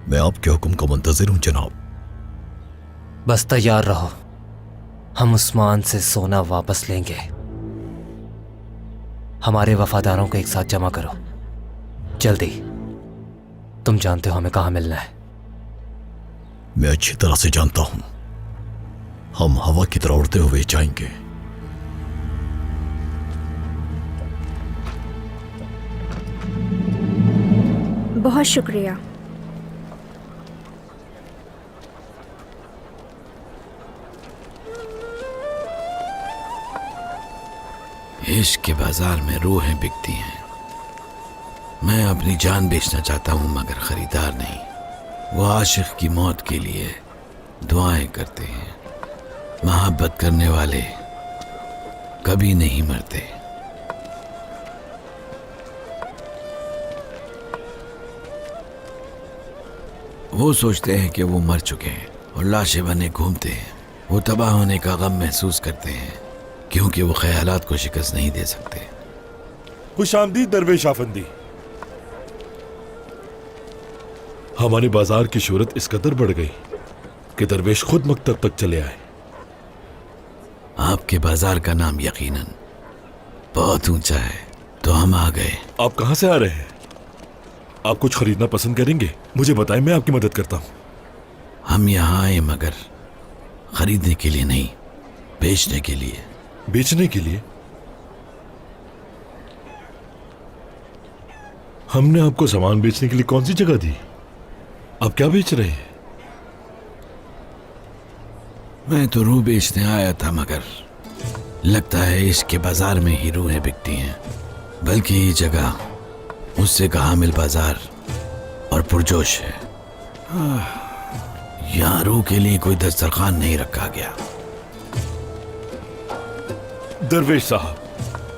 मैं आपके हुक्म का मुंतजिर हूं जनाब। बस तैयार रहो, हम उस्मान से सोना वापस लेंगे। हमारे वफादारों को एक साथ जमा करो जल्दी। तुम जानते हो हमें कहां मिलना है। मैं अच्छी तरह से जानता हूं। हम हवा की तरह उड़ते हुए जाएंगे। बहुत शुक्रिया। इश्क के बाजार में रूहें बिकती हैं। मैं अपनी जान बेचना चाहता हूं मगर खरीदार नहीं। वो आशिक की मौत के लिए दुआएं करते हैं। मोहब्बत करने वाले कभी नहीं मरते। वो सोचते हैं कि वो मर चुके हैं और लाशें बने घूमते हैं। वो तबाह होने का गम महसूस करते हैं क्योंकि वो ख्यालात को शिकस्त नहीं दे सकते। खुशामदीद दरवेश आफंदी। हमारे बाजार की शोहरत इस कदर बढ़ गई कि दरवेश खुद मकतब तक चले आए। आपके बाजार का नाम यकीनन बहुत ऊंचा है, तो हम आ गए। आप कहां से आ रहे हैं? आप कुछ खरीदना पसंद करेंगे? मुझे बताएं, मैं आपकी मदद करता हूं। हम यहाँ आए मगर खरीदने के लिए नहीं, बेचने के लिए। बेचने के लिए? हमने आपको सामान बेचने के लिए कौन सी जगह दी? आप क्या बेच रहे हैं? मैं तो रूह बेचने आया था मगर लगता है इसके बाजार में ही रूहें बिकती हैं। बल्कि ये जगह उससे का हामिल बाजार और पुरजोश है। यहाँ रूह के लिए कोई दस्तरखान नहीं रखा गया। दरवेश साहब,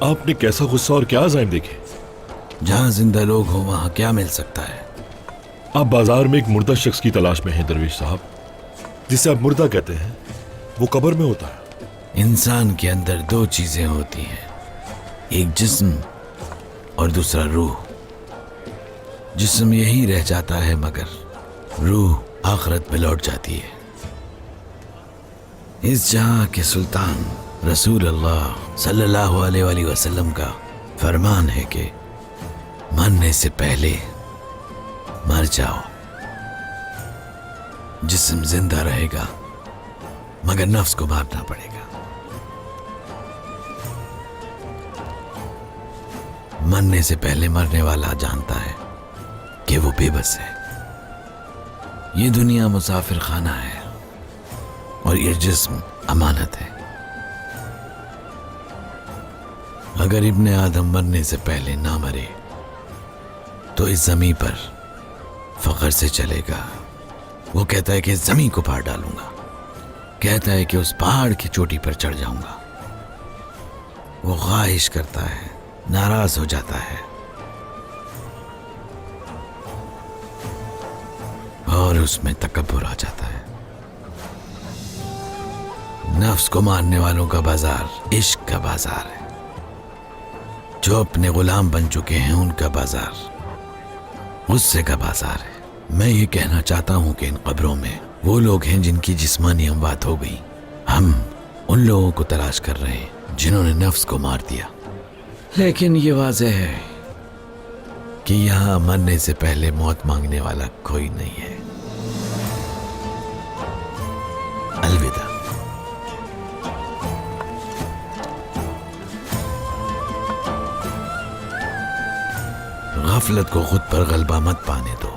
आपने कैसा गुस्सा और क्या अज़ाइम देखे? जहाँ जिंदा लोग हो वहाँ क्या मिल सकता है? आप बाजार में एक मुर्दा शख्स की तलाश में हैं दरवेश साहब। जिसे आप मुर्दा कहते हैं वो कब्र में होता है। इंसान के अंदर दो चीजें होती हैं, एक जिस्म और दूसरा रूह। जिस्म यही रह जाता है मगर रूह आखिरत में लौट जाती है। इस जहां के सुल्तान रसूल अल्लाह सल्लल्लाहु अलैहि वसल्लम का फरमान है कि मरने से पहले मर जाओ। जिस्म जिंदा रहेगा मगर नफ्स को मारना पड़ेगा। मरने से पहले मरने वाला जानता है कि वो बेबस है। ये दुनिया मुसाफिर खाना है और ये जिस्म अमानत है। अगर इब्ने आदम मरने से पहले ना मरे तो इस जमीन पर फख्र से चलेगा। वो कहता है कि इस जमीन को पार डालूंगा, कहता है कि उस पहाड़ की चोटी पर चढ़ जाऊंगा। वो ख्वाहिश करता है, नाराज हो जाता है और उसमें तकब्बुर आ जाता है। नफ्स को मारने वालों का बाजार इश्क का बाजार है। जो अपने गुलाम बन चुके हैं उनका बाजार गुस्से का बाजार है। मैं ये कहना चाहता हूं कि इन कब्रों में वो लोग हैं जिनकी जिस्मानी अमवात हो गई। हम उन लोगों को तलाश कर रहे हैं जिन्होंने नफ्स को मार दिया। लेकिन ये वाज़ेह है कि यहां मरने से पहले मौत मांगने वाला कोई नहीं है। अलविदा। गफलत को खुद पर गलबा मत पाने दो,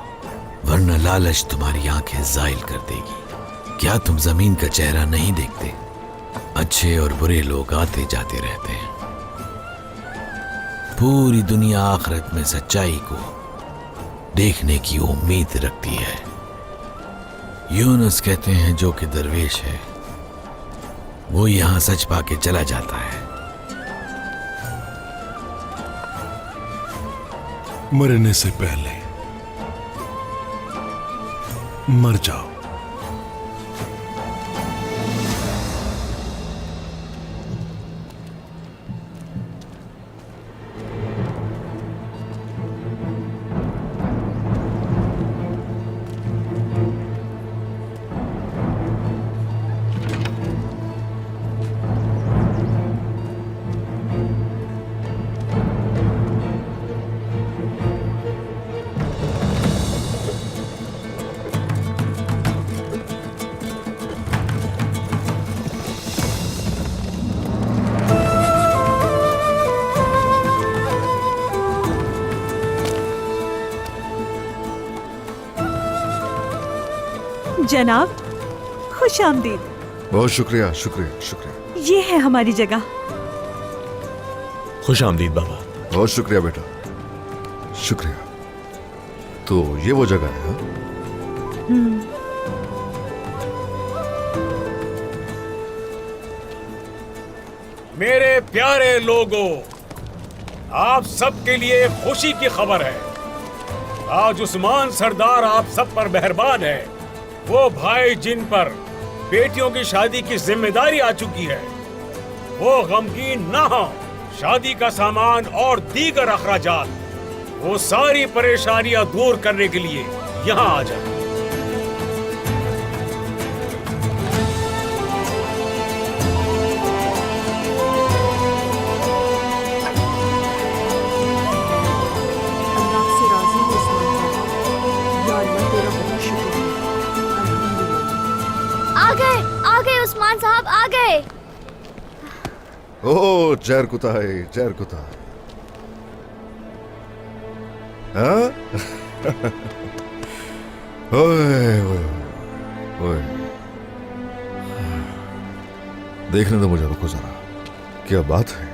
वरना लालच तुम्हारी आंखें जाइल कर देगी। क्या तुम जमीन का चेहरा नहीं देखते? अच्छे और बुरे लोग आते जाते रहते हैं। पूरी दुनिया आखिरत में सच्चाई को देखने की उम्मीद रखती है। यूनुस कहते हैं जो कि दरवेश है वो यहां सच पाके चला जाता है। मरने से पहले मर जाओ। जनाब, खुश आमदीद। बहुत शुक्रिया शुक्रिया शुक्रिया। ये है हमारी जगह। खुश आमदीद बाबा। बहुत शुक्रिया बेटा, शुक्रिया। तो ये वो जगह है हाँ? मेरे प्यारे लोगों, आप सबके लिए खुशी की खबर है। आज उस्मान सरदार आप सब पर मेहरबान है। वो भाई जिन पर बेटियों की शादी की जिम्मेदारी आ चुकी है, वो गमगीन ना हो। शादी का सामान और दीगर अखराजात, वो सारी परेशानियां दूर करने के लिए यहाँ आ जाए। अल्लाह से राजी हो उस्मान साहब। या अल्लाह तेरा बहुत शुक्र है। अल्हम्दुलिल्लाह। आ गए उस्मान साहब, आ गए। ओ जैर कुताई, जैर कुताई। हाँ? ओए, ओए, ओए। देखने दो मुझे, रुको जरा। क्या बात है,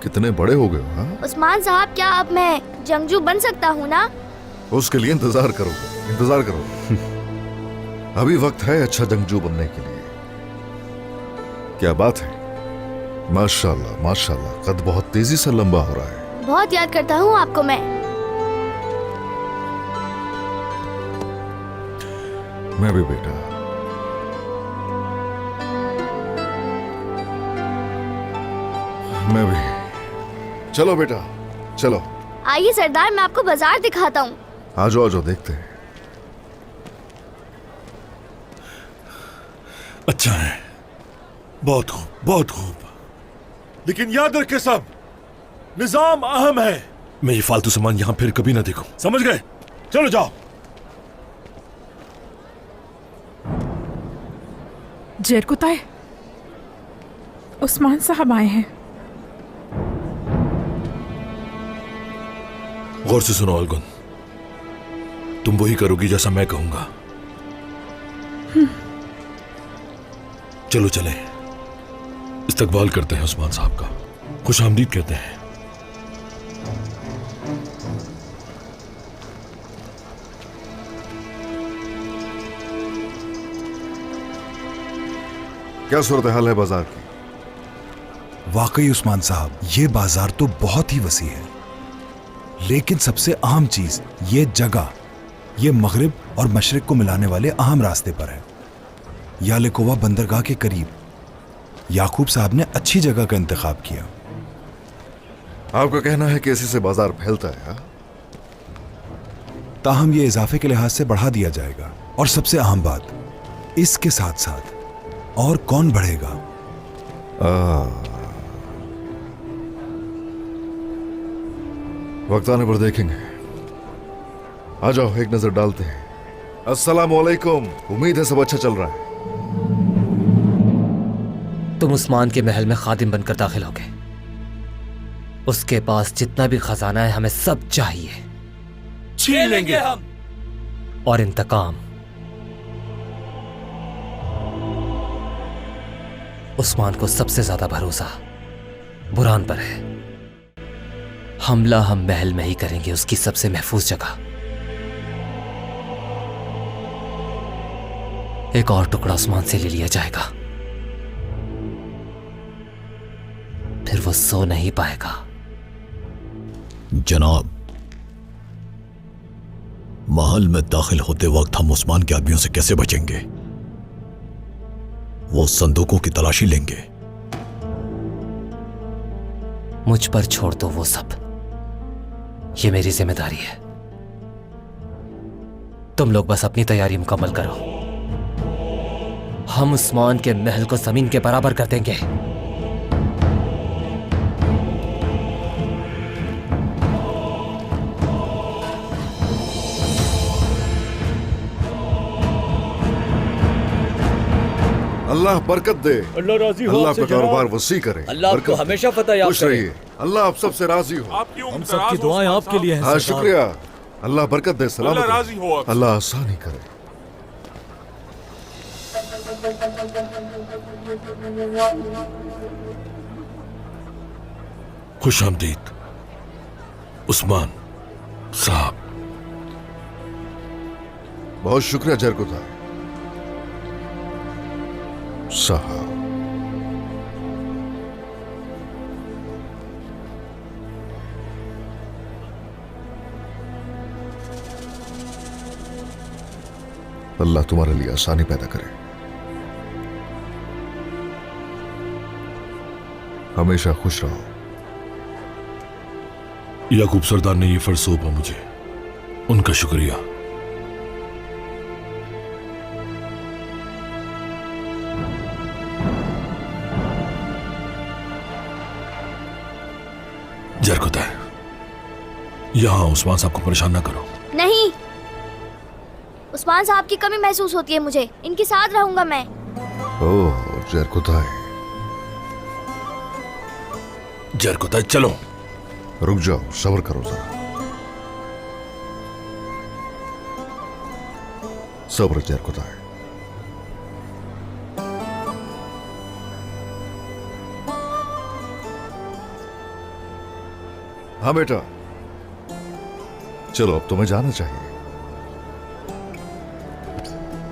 कितने बड़े हो गए हो हाँ? उस्मान साहब, क्या अब मैं जंगजू बन सकता हूँ ना? उसके लिए इंतजार करो, इंतजार करो। अभी वक्त है अच्छा जंगजू बनने के लिए। क्या बात है, माशाल्लाह माशाल्लाह, कद बहुत तेजी से लंबा हो रहा है। बहुत याद करता हूँ आपको मैं। मैं भी बेटा। मैं भी। चलो बेटा चलो। आइए सरदार, मैं आपको बाजार दिखाता हूँ। आ जाओ देखते हैं। अच्छा है, बहुत खूब, बहुत खूब। लेकिन याद रखे सब, निजाम अहम है। मैं ये फालतू सामान यहां फिर कभी ना देखूं, समझ गए? चलो जाओ। जरकुताए, उस्मान साहब आए हैं। गौर से सुनो अलगुन, तुम वही करोगी जैसा मैं कहूंगा। चलो चले, इस्तकबाल करते हैं उस्मान साहब का, खुश आमदीद कहते हैं। क्या सूरत हाल है बाजार की? वाकई उस्मान साहब, ये बाजार तो बहुत ही वसी है, लेकिन सबसे अहम चीज ये जगह, ये मगरिब और मशरिक को मिलाने वाले अहम रास्ते पर है। यालेकोवा बंदरगाह के करीब। याकूब साहब ने अच्छी जगह का इंतखाब किया। आपका कहना है कि इसी से बाजार फैलता है हाँ? ताहम ये इजाफे के लिहाज से बढ़ा दिया जाएगा। और सबसे अहम बात, इसके साथ साथ और कौन बढ़ेगा? वक्त आने पर देखेंगे। आ जाओ, एक नजर डालते हैं। अस्सलाम वालेकुम। उम्मीद है सब अच्छा चल रहा है। तुम उस्मान के महल में खादिम बनकर दाखिल होगे। उसके पास जितना भी खजाना है हमें सब चाहिए, छीन लेंगे हम। और इंतकाम। उस्मान को सबसे ज्यादा भरोसा बुरान पर है। हमला हम महल में ही करेंगे, उसकी सबसे महफूज जगह। एक और टुकड़ा उस्मान से ले लिया जाएगा, फिर वो सो नहीं पाएगा। जनाब, महल में दाखिल होते वक्त हम उस्मान के आदमियों से कैसे बचेंगे? वो संदूकों की तलाशी लेंगे। मुझ पर छोड़ दो वो सब, ये मेरी जिम्मेदारी है। तुम लोग बस अपनी तैयारी मुकम्मल करो, हम उस्मान के महल को जमीन के बराबर कर देंगे। अल्लाह बरकत दे। अल्लाह राजी हो। अल्लाह का कारोबार वसी करे। अल्लाह आपको हमेशा फतह याब खुश रहिए। अल्लाह आप सबसे राजी हो। हम सबकी दुआएं आपके लिए हैं। हाँ शुक्रिया। अल्लाह बरकत दे। सलामत अल्लाह राजी हो। अल्लाह आसानी करे। खुश आमदीद उस्मान साहब। बहुत शुक्रिया जरकुता साहब। अल्लाह तुम्हारे लिए आसानी पैदा करे। हमेशा खुश रहो। याकूब सरदार ने ये फर्ज सौंपा मुझे, उनका शुक्रिया। जरकुता है, यहां उस्मान साहब को परेशान ना करो। नहीं, उस्मान साहब की कमी महसूस होती है मुझे। इनके साथ रहूंगा मैं। ओह जरकुता है, जरकुता चलो। रुक जाओ, सब्र करो जरा। सब्र जरकुता है। हाँ बेटा, चलो अब तुम्हें जाना चाहिए।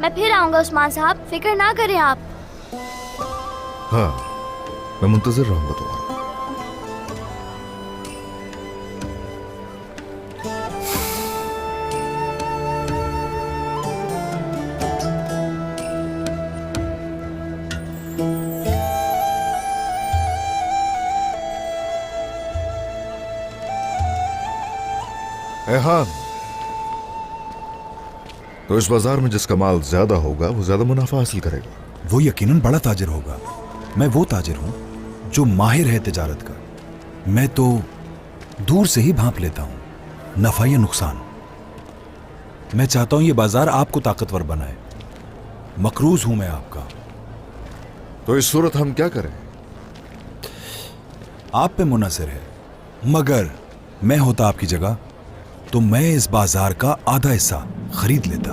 मैं फिर आऊंगा उस्मान साहब, फिक्र ना करें आप। हाँ, मैं मुंतजिर रहूंगा तुम्हारा। हाँ, तो इस बाजार में जिसका माल ज्यादा होगा वो ज्यादा मुनाफा हासिल करेगा। वो यकीनन बड़ा ताजिर होगा। मैं वो ताजिर हूं जो माहिर है तिजारत का। मैं तो दूर से ही भांप लेता हूं नफा या नुकसान। मैं चाहता हूं ये बाजार आपको ताकतवर बनाए। मकरूज हूं मैं आपका। तो इस सूरत हम क्या करें? आप पे मुनहसर है, मगर मैं होता आपकी जगह तो मैं इस बाजार का आधा हिस्सा खरीद लेता।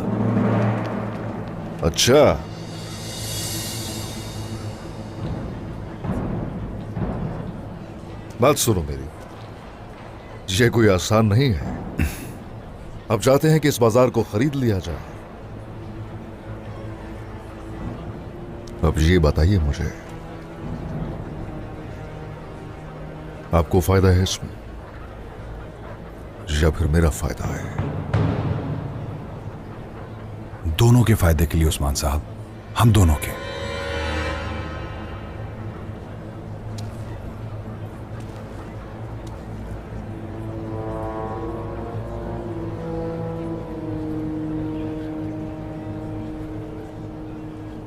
अच्छा, बात सुनो मेरी, ये कोई आसान नहीं है। अब चाहते हैं कि इस बाजार को खरीद लिया जाए। अब ये बताइए मुझे, आपको फायदा है इसमें या फिर मेरा फायदा है? दोनों के फायदे के लिए उस्मान साहब, हम दोनों के।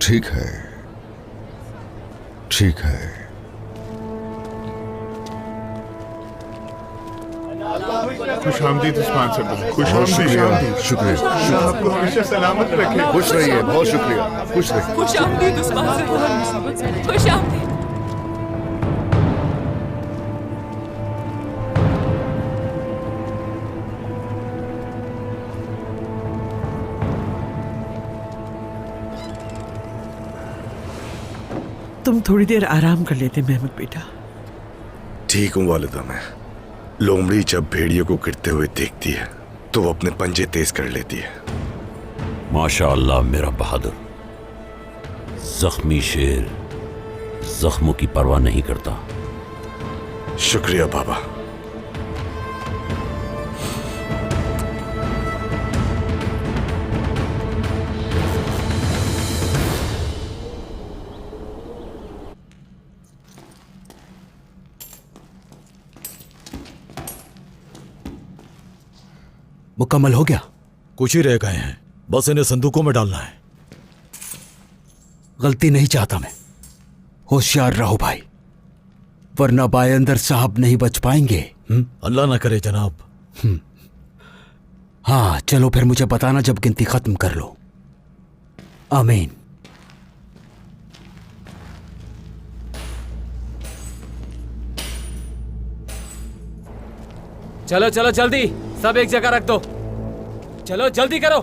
ठीक है, ठीक है। खुश आमदीद उस्मान सरदार। खुश बहुत शुक्रिया, आमदीद। शुक्रिया। आपको हमेशा सलामत रखे। खुश रहिए, बहुत शुक्रिया। खुश रहिए। खुश आमदीद उस्मान सरदार। खुश आमदीद। तुम थोड़ी देर आराम कर लेते महमूद बेटा। ठीक हूँ वालिदा। मैं लोमड़ी जब भेड़ियों को गिरते हुए देखती है तो वो अपने पंजे तेज कर लेती है। माशाअल्लाह मेरा बहादुर। जख्मी शेर जख्मों की परवाह नहीं करता। शुक्रिया बाबा। मुकम्मल हो गया? कुछ ही रह गए हैं, बस इन्हें संदूकों में डालना है। गलती नहीं चाहता मैं। होशियार रहो भाई, वरना बायंदर साहब नहीं बच पाएंगे। अल्लाह ना करे जनाब। हाँ चलो फिर मुझे बताना जब गिनती खत्म कर लो। आमीन। चलो चलो जल्दी, सब एक जगह रख दो। चलो जल्दी करो,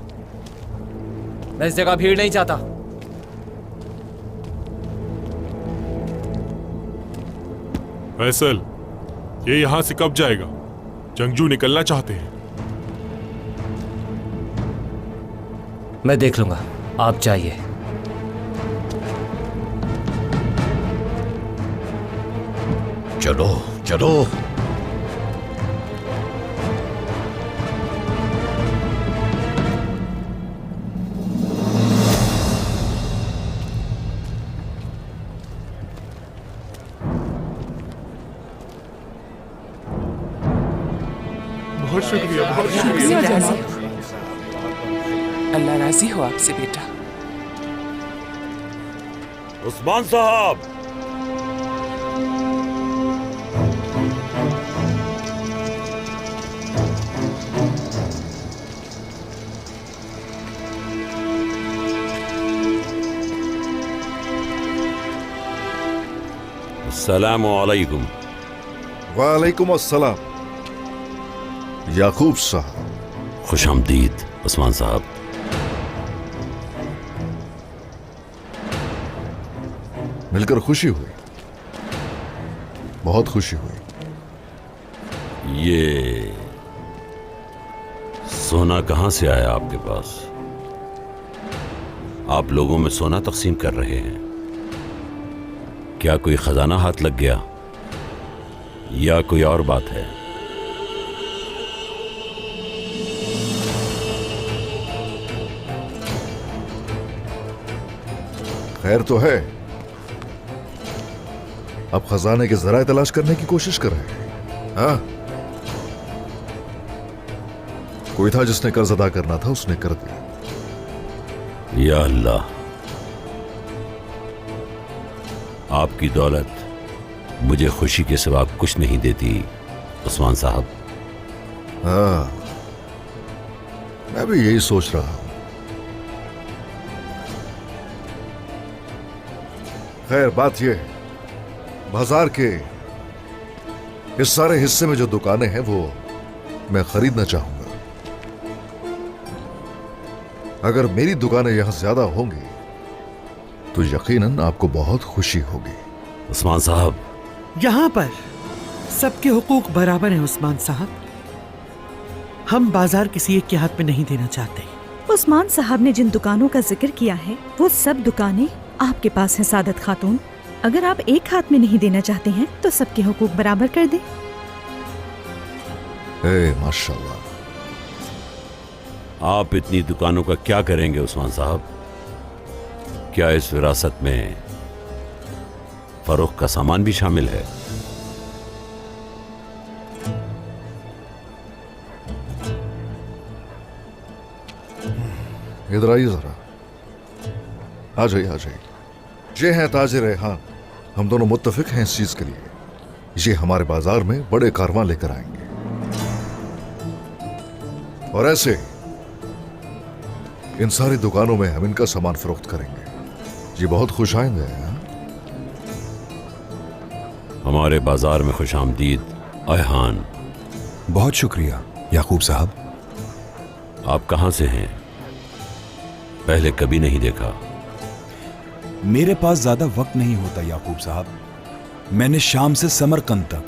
मैं इस जगह भीड़ नहीं चाहता। फैसल, ये यहां से कब जाएगा? जंगजू निकलना चाहते हैं। मैं देख लूंगा, आप जाइए। चलो चलो। बहुत शुक्रिया, बहुत शुक्रिया। अल्लाह राजी हो आपसे बेटा। उस्मान साहब, अस्सलामु अलैकुम। वालेकुम अस्सलाम। याकूब साहब, खुश आमदीद उस्मान साहब। मिलकर खुशी हुई, बहुत खुशी हुई। ये सोना कहां से आया आपके पास? आप लोगों में सोना तकसीम कर रहे हैं, क्या कोई खजाना हाथ लग गया या कोई और बात है? खैर तो है। अब खजाने के जराए तलाश करने की कोशिश कर रहे हैं। हाँ, कोई था जिसने कर्ज अदा करना था, उसने कर दिया। या अल्लाह, आपकी दौलत मुझे खुशी के सिवा कुछ नहीं देती उस्मान साहब। हाँ, मैं भी यही सोच रहा हूं। खैर बात यह है, बाजार के इस सारे हिस्से में जो दुकानें हैं वो मैं खरीदना चाहूंगा। अगर मेरी दुकानें यहां ज्यादा होंगी तो यकीनन आपको बहुत खुशी होगी। उस्मान साहब, यहाँ पर सबके हुकूक बराबर हैं उस्मान साहब। हम बाजार किसी एक के हाथ में नहीं देना चाहते। उस्मान साहब ने जिन दुकानों का जिक्र किया है वो सब दुकानें आपके पास हैं सादत खातून। अगर आप एक हाथ में नहीं देना चाहते हैं तो सबके हुकूक बराबर कर दें। माशाल्लाह। आप इतनी दुकानों का क्या करेंगे उस्मान साहब? क्या इस विरासत में फरोख्त का सामान भी शामिल है? इधर आइए जरा, आ जाइए, आ जाइए। ये हैं ताजिर रेहान। हम दोनों मुत्तफिक हैं इस चीज के लिए, ये हमारे बाजार में बड़े कारवां लेकर आएंगे और ऐसे इन सारी दुकानों में हम इनका सामान फरोख्त करेंगे। ये बहुत खुश आइंदे हैं। हमारे बाजार में खुश आमदीद अयहान। बहुत शुक्रिया याकूब साहब। आप कहां से हैं? पहले कभी नहीं देखा। मेरे पास ज्यादा वक्त नहीं होता याकूब साहब। मैंने शाम से समरकंद तक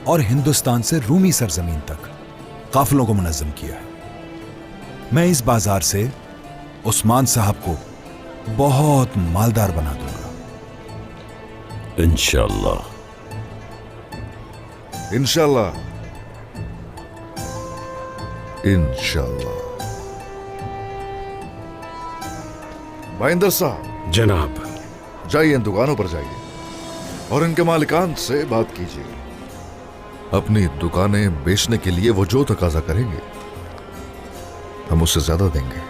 और हिंदुस्तान से रूमी सरजमीन तक काफिलों को मुनज़्ज़म किया है। मैं इस बाजार से उस्मान साहब को बहुत मालदार बना दूंगा इंशाअल्लाह। इंशाअल्लाह, इंशाअल्लाह। बाइंदर साहब, जनाब, जाइए इन दुकानों पर जाइए और इनके मालिकान से बात कीजिए। अपनी दुकानें बेचने के लिए वो जो तकाजा करेंगे हम उससे ज्यादा देंगे।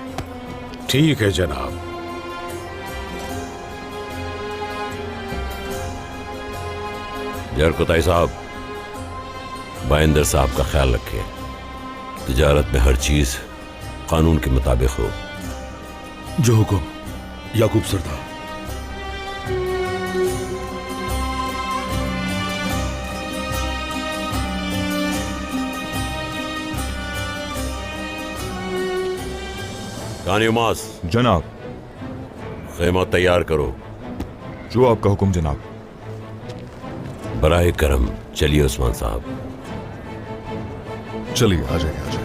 ठीक है जनाब। जरकुताई साहब, बाइंदर साहब का ख्याल रखें। तिजारत में हर चीज कानून के मुताबिक हो। जो हुक्म याकूब सरदार। कानियमास, जनाब। खेमा तैयार करो। जो आपका हुक्म जनाब। बराए करम चलिए उस्मान साहब। चलिए आ जाइए आ जाइए।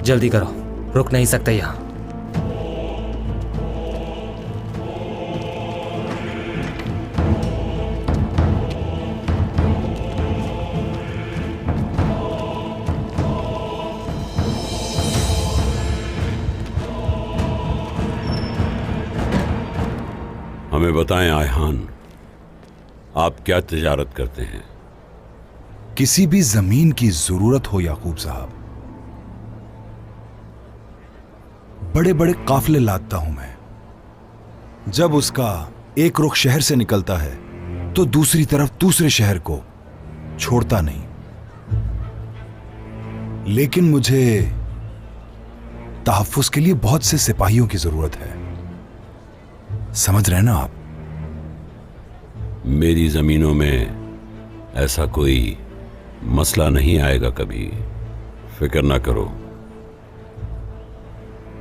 जल्दी करो, रुक नहीं सकते यहां। हमें बताएं आयहान, आप क्या तिजारत करते हैं? किसी भी जमीन की जरूरत हो याकूब साहब, बड़े बड़े काफिले लादता हूं मैं। जब उसका एक रुख शहर से निकलता है तो दूसरी तरफ दूसरे शहर को छोड़ता नहीं। लेकिन मुझे तहफ्फुज के लिए बहुत से सिपाहियों की जरूरत है, समझ रहे ना आप? मेरी जमीनों में ऐसा कोई मसला नहीं आएगा कभी, फिक्र ना करो।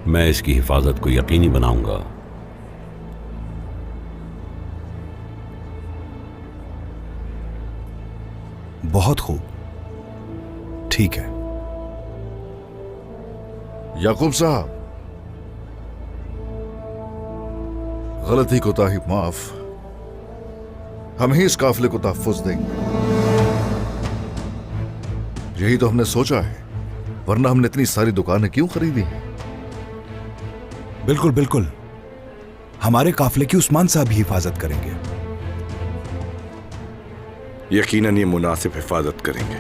मैं इसकी हिफाजत को यकीनी बनाऊंगा। बहुत खूब, ठीक है। याकूब साहब, गलती कोताही माफ, हम ही इस काफिले को तहफ्फुज देंगे। यही तो हमने सोचा है, वरना हमने इतनी सारी दुकानें क्यों खरीदी हैं? बिल्कुल बिल्कुल, हमारे काफिले की उस्मान साहब भी हिफाजत करेंगे। यकीनन ये मुनासिब हिफाजत करेंगे।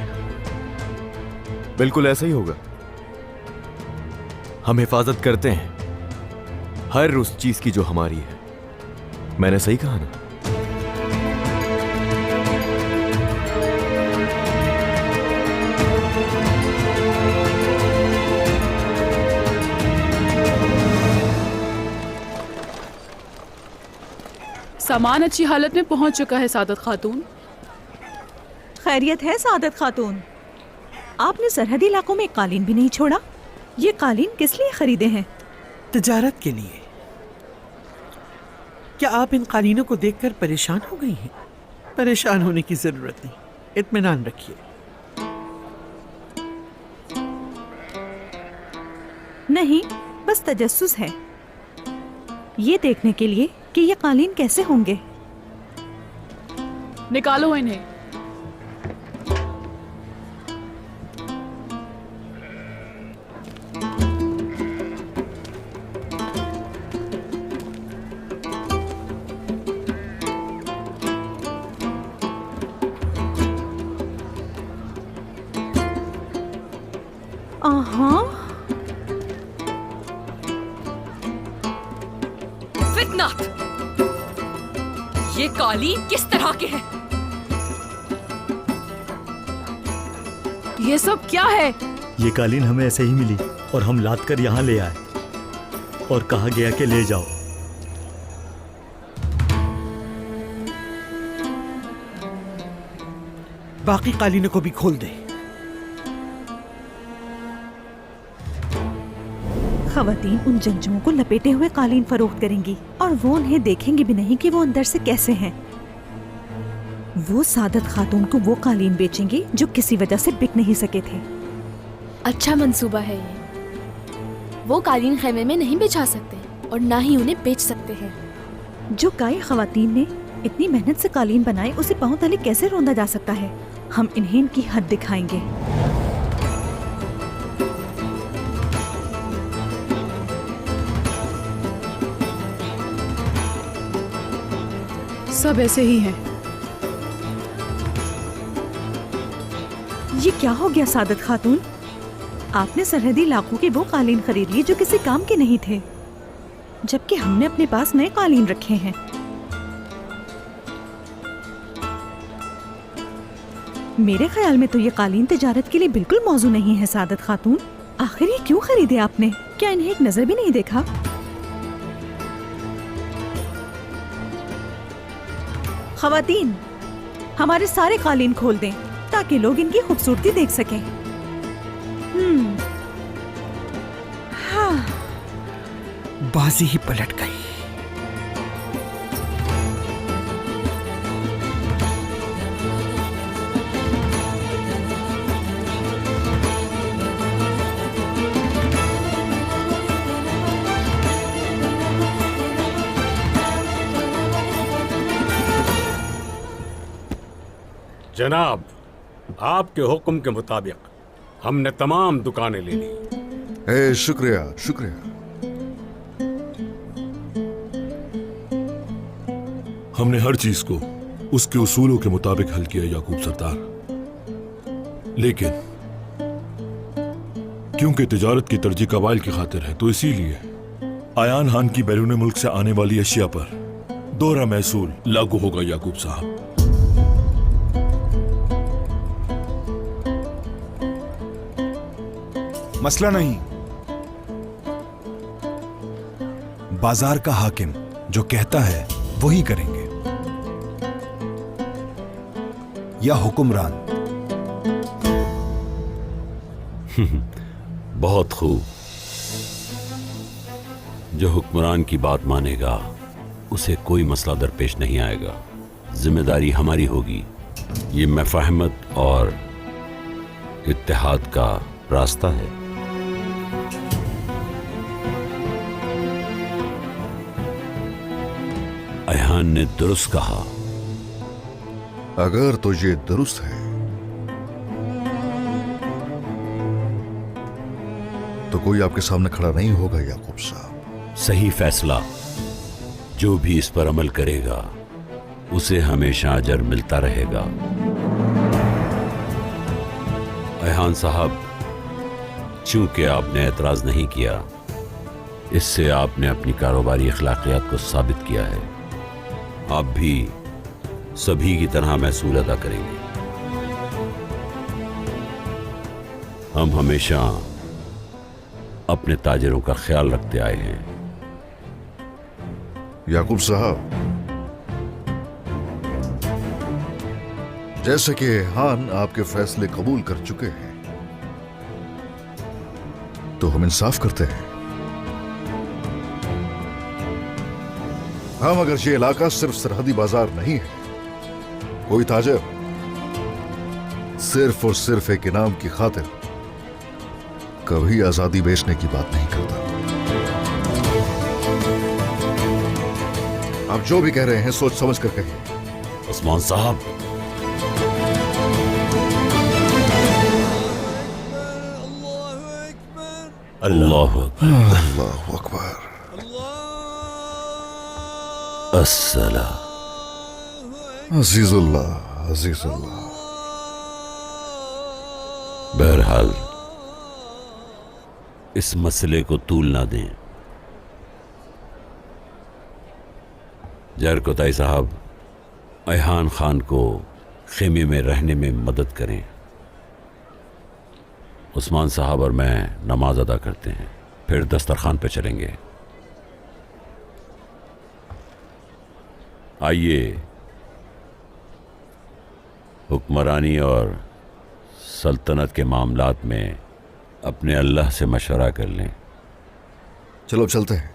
बिल्कुल ऐसा ही होगा। हम हिफाजत करते हैं हर उस चीज की जो हमारी है। मैंने सही कहा ना? सामान अच्छी हालत में पहुंच चुका है सादत खातून। खैरियत है सादत खातून? आपने सरहदी इलाकों में कालीन भी नहीं छोड़ा। ये कालीन किस लिए खरीदे हैं? तिजारत के लिए। क्या आप इन कालीनों को देखकर परेशान हो गई हैं? परेशान होने की जरूरत नहीं, इत्मीनान रखिए। नहीं, बस तजस्सुस है, ये देखने के लिए कि ये कालीन कैसे होंगे। निकालो इन्हें। फितनात, ये कालीन किस तरह के हैं? ये सब क्या है? ये कालीन हमें ऐसे ही मिली और हम लाद कर यहाँ ले आए और कहा गया कि ले जाओ। बाकी कालीनों को भी खोल दे। खवातीन उन जंगजुओं को लपेटे हुए कालीन फरोख्त करेंगी और वो उन्हें देखेंगे भी नहीं कि वो अंदर से कैसे हैं। वो सादत खातून को वो कालीन बेचेंगे जो किसी वजह से बिक नहीं सके थे। अच्छा मंसूबा है ये। वो कालीन खेमे में नहीं बिछा सकते और ना ही उन्हें बेच सकते हैं। जो काई खवातीन ने इतनी मेहनत से कालीन बनाए, उसे पांव तले कैसे रौंदा जा सकता है? हम इन्हें इनकी हद दिखाएंगे। सब ऐसे ही हैं। ये क्या हो गया सादत खातून? आपने सरहदी इलाकों के वो कालीन खरीद लिए जो किसी काम के नहीं थे, जबकि हमने अपने पास नए कालीन रखे हैं। मेरे ख्याल में तो ये कालीन तिजारत के लिए बिल्कुल मौजू नहीं है सादत खातून। आखिर ये क्यों खरीदे आपने? क्या इन्हें एक नजर भी नहीं देखा? खवातीन, हमारे सारे कालीन खोल दें ताकि लोग इनकी खूबसूरती देख सकें। हाँ, बाजी ही पलट गई। जनाब, आपके हुक्म के मुताबिक हमने तमाम दुकानें ले ली। शुक्रिया शुक्रिया। हमने हर चीज को उसके उसूलों के मुताबिक हल किया याकूब सरदार, लेकिन क्योंकि तिजारत की तरजीह कबाइल की खातिर है तो इसीलिए आयान खान की बैरून मुल्क से आने वाली अशिया पर दोहरा महसूल लागू होगा याकूब साहब। मसला नहीं। बाजार का हाकिम जो कहता है वही करेंगे, या हुक्मरान। बहुत खूब। जो हुक्मरान की बात मानेगा उसे कोई मसला दरपेश नहीं आएगा। जिम्मेदारी हमारी होगी। ये मफाहमत और इत्तेहाद का रास्ता है। अयहान ने दुरुस्त कहा। अगर तो ये दुरुस्त है तो कोई आपके सामने खड़ा नहीं होगा याकूब साहब। सही फैसला जो भी इस पर अमल करेगा उसे हमेशा अजर मिलता रहेगा। अयहान साहब, चूंकि आपने एतराज नहीं किया, इससे आपने अपनी कारोबारी अखलाकियात को साबित किया है। आप भी सभी की तरह महसूल अदा करेंगे। हम हमेशा अपने ताजिरों का ख्याल रखते आए हैं। याकूब साहब, जैसे कि हान आपके फैसले कबूल कर चुके हैं तो हम इंसाफ करते हैं। हम अगर ये इलाका सिर्फ सरहदी बाजार नहीं है, कोई ताजिर सिर्फ और सिर्फ एक इनाम की खातिर कभी आजादी बेचने की बात नहीं करता। आप जो भी कह रहे हैं सोच समझ कर कहिए। उस्मान साहब, अल्लाह अकबर। अस्सलाम। अजीजुल्लाह अजीजुल्लाह। बहरहाल इस मसले को तूल ना दें। जहर कोताई साहब, अयहान खान को खेमे में रहने में मदद करें। उस्मान साहब और मैं नमाज अदा करते हैं, फिर दस्तरखान पे चलेंगे। आइए हुक्मरानी और सल्तनत के मामलात में अपने अल्लाह से मशवरा कर लें। चलो अब चलते हैं।